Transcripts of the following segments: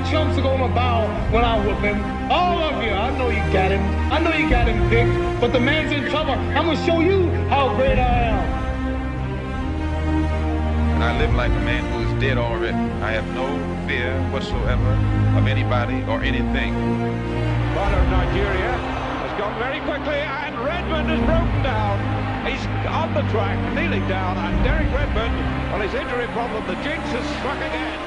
chumps are gonna bow when I whoop him. All of you, I know you got him. I know you got him picked, but the man's in trouble. I'm gonna show you how great I am. And I live like a man who is dead already. I have no fear whatsoever of anybody or anything. Bowler of Nigeria has gone very quickly, and Redmond is broken down. He's on the track, kneeling down, and Derek Redmond, well, his injury problem, the jinx has struck again.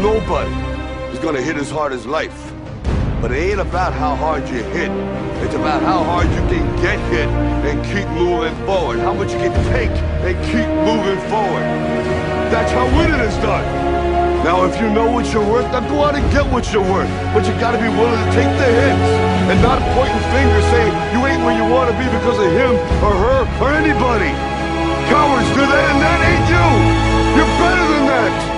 Nobody is gonna hit as hard as life. But it ain't about how hard you hit. It's about how hard you can get hit and keep moving forward. How much you can take and keep moving forward. That's how winning is done. Now, if you know what you're worth, now go out and get what you're worth. But you gotta be willing to take the hits and not pointing fingers saying you ain't where you wanna be because of him or her or anybody. Cowards do that, and that ain't you. You're better than that.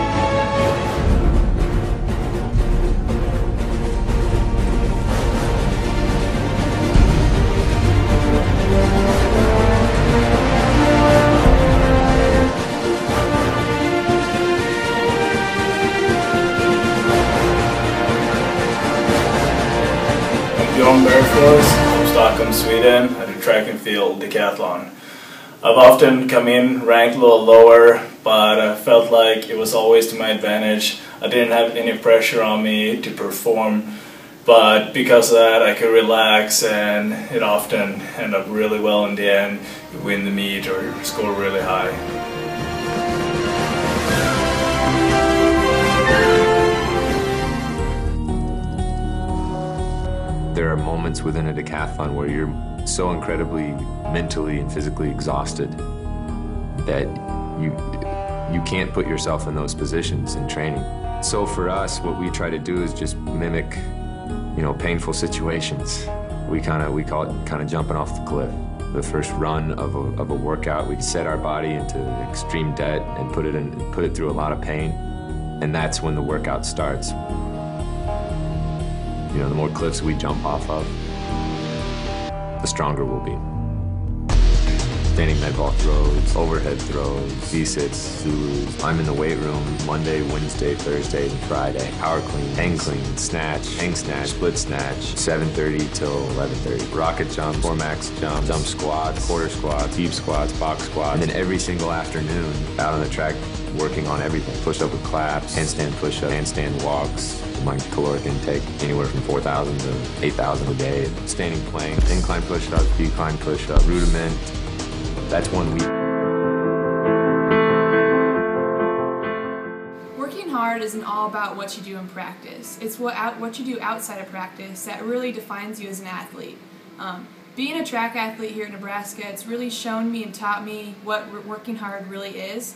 Bjorn Bergfors from Stockholm, Sweden. I do track and field decathlon. I've often come in ranked a little lower, but I felt like it was always to my advantage. I didn't have any pressure on me to perform, but because of that I could relax, and it often ended up really well in the end. You win the meet or score really high. There are moments within a decathlon where you're so incredibly mentally and physically exhausted that you can't put yourself in those positions in training. So for us, what we try to do is just mimic, painful situations. We call it kind of jumping off the cliff. The first run of a workout, we set our body into extreme debt and put it through a lot of pain, and that's when the workout starts. The more cliffs we jump off of, the stronger we'll be. Standing med ball throws, overhead throws, V-sits, Zulus. I'm in the weight room Monday, Wednesday, Thursday, and Friday. Power clean, hang clean, snatch, hang snatch, split snatch, 7:30 till 11:30. Rocket jumps, four max jumps, jump squats, quarter squats, deep squats, box squats. And then every single afternoon out on the track working on everything. Push-up with claps, handstand push-up, handstand walks. My caloric intake anywhere from 4,000 to 8,000 a day. Standing plank, incline push-ups, decline push-up, rudiment. That's 1 week. Working hard isn't all about what you do in practice. It's what you do outside of practice that really defines you as an athlete. Being a track athlete here in Nebraska, it's really shown me and taught me what working hard really is.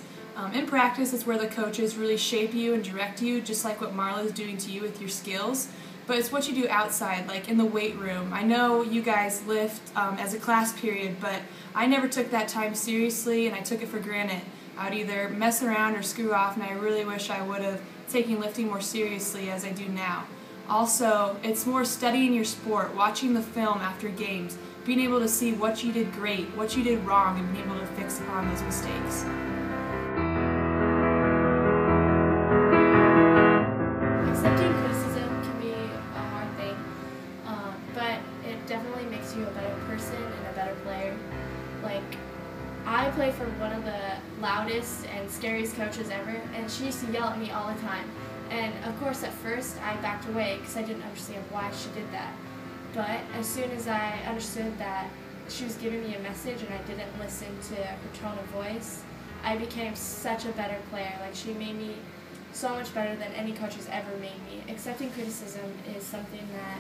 In practice, it's where the coaches really shape you and direct you, just like what Marla is doing to you with your skills. But it's what you do outside, like in the weight room. I know you guys lift as a class period, but I never took that time seriously, and I took it for granted. I'd either mess around or screw off, and I really wish I would have taken lifting more seriously as I do now. Also, it's more studying your sport, watching the film after games, being able to see what you did great, what you did wrong, and being able to fix upon those mistakes. Accepting criticism can be a hard thing, but it definitely makes you a better person and a better player. Like, I play for one of the loudest and scariest coaches ever, and she used to yell at me all the time. And of course at first I backed away because I didn't understand why she did that. But as soon as I understood that she was giving me a message and I didn't listen to her tone of voice, I became such a better player. Like, she made me so much better than any coach has ever made me. Accepting criticism is something that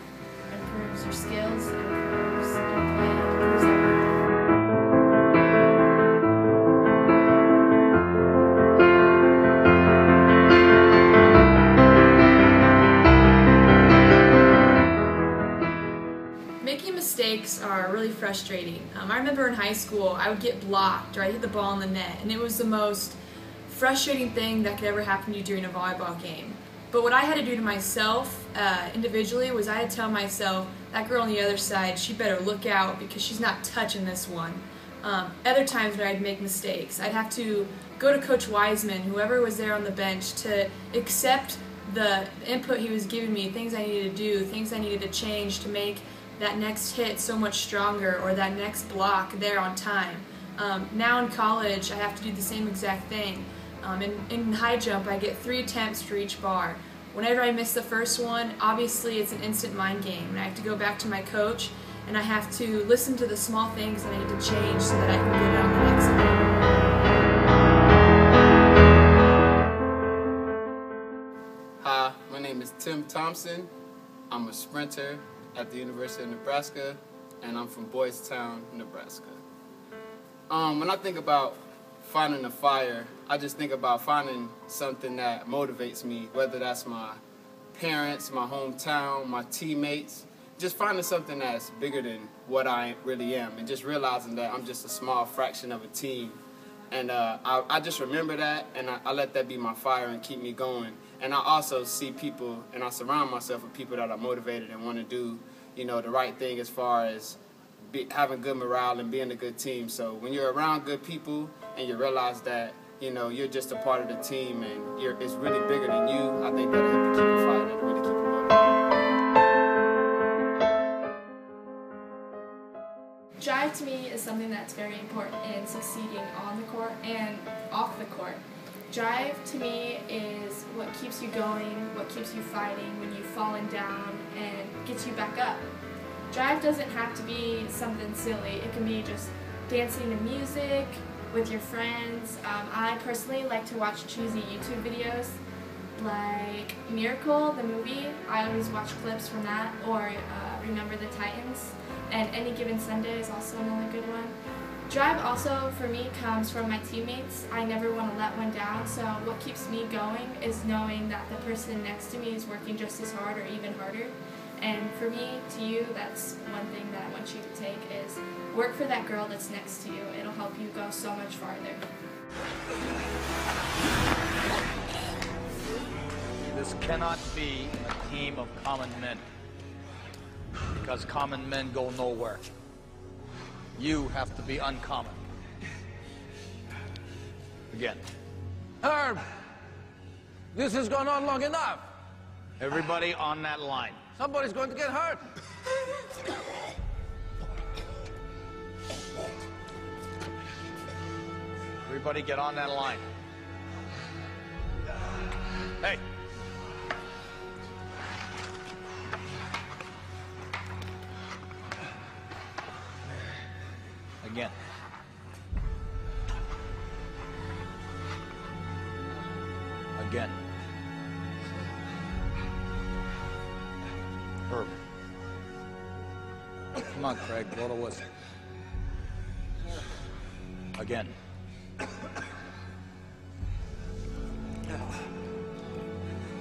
improves your skills, improves your play, improves everything. frustrating. I remember in high school I would get blocked or I'd hit the ball in the net, and it was the most frustrating thing that could ever happen to you during a volleyball game. But what I had to do to myself individually was I had to tell myself, that girl on the other side, she better look out because she's not touching this one. Other times when I'd make mistakes, I'd have to go to Coach Wiseman, whoever was there on the bench, to accept the input he was giving me, things I needed to do, things I needed to change to make that next hit so much stronger or that next block there on time. Now in college, I have to do the same exact thing. In high jump, I get 3 attempts for each bar. Whenever I miss the first one, obviously it's an instant mind game, and I have to go back to my coach, and I have to listen to the small things that I need to change so that I can get on the next hit. Hi, my name is Tim Thompson. I'm a sprinter at the University of Nebraska, and I'm from Boys Town, Nebraska. When I think about finding a fire, I just think about finding something that motivates me, whether that's my parents, my hometown, my teammates, just finding something that's bigger than what I really am, and just realizing that I'm just a small fraction of a team. And I just remember that, and I let that be my fire and keep me going. And I also see people, and I surround myself with people that are motivated and want to do, you know, the right thing as far as having good morale and being a good team. So when you're around good people and you realize that, you know, you're just a part of the team and it's really bigger than you, I think that'll help you keep it fighting and really keep you motivated. Drive to me is something that's very important in succeeding on the court and off the court. Drive to me is what keeps you going, what keeps you fighting when you've fallen down and gets you back up. Drive doesn't have to be something silly. It can be just dancing to music with your friends. I personally like to watch cheesy YouTube videos like Miracle, the movie. I always watch clips from that, or Remember the Titans. And Any Given Sunday is also another good one. Drive also for me comes from my teammates. I never want to let one down, so what keeps me going is knowing that the person next to me is working just as hard or even harder. And for me, to you, that's one thing that I want you to take is work for that girl that's next to you. It'll help you go so much farther. This cannot be a team of common men, because common men go nowhere. You have to be uncommon. Again. Herb, this has gone on long enough. Everybody on that line. Somebody's going to get hurt. Everybody get on that line. Hey. Again. Again. Herb. Come on, Craig, blow the whistle. Again.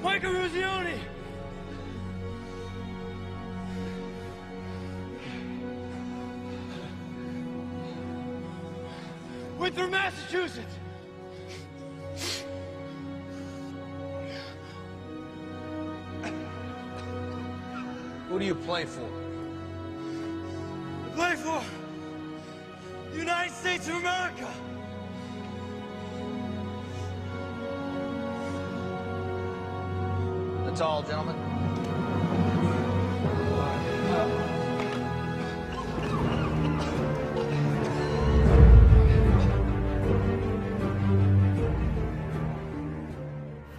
Michael Ruzioni! We're through Massachusetts! Who do you play for? I play for the United States of America! That's all, gentlemen.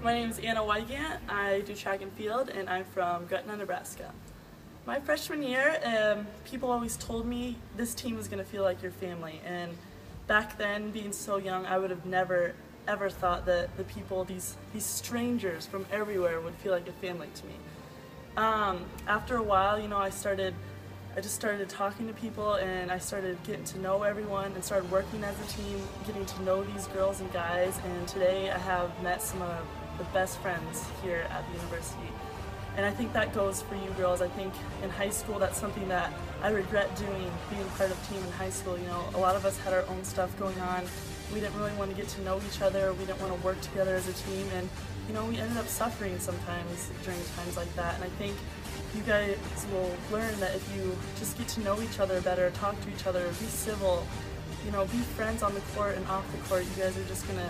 My name is Anna Weigand. I do track and field, and I'm from Gretna, Nebraska. My freshman year, people always told me this team was going to feel like your family, and back then, being so young, I would have never ever thought that the people, these strangers from everywhere, would feel like a family to me. After a while, you know, I just started talking to people, and I started getting to know everyone and started working as a team, getting to know these girls and guys, and today I have met some of the best friends here at the university. And I think that goes for you girls. I think in high school, that's something that I regret doing, being part of team in high school. You know, a lot of us had our own stuff going on. We didn't really want to get to know each other. We didn't want to work together as a team. And, you know, we ended up suffering sometimes during times like that. And I think you guys will learn that if you just get to know each other better, talk to each other, be civil, you know, be friends on the court and off the court, you guys are just going to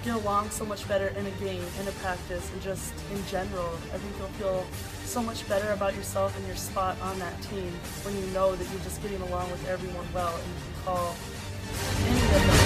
get along so much better in a game, in a practice, and just in general. I think you'll feel so much better about yourself and your spot on that team when you know that you're just getting along with everyone well and you can call any of them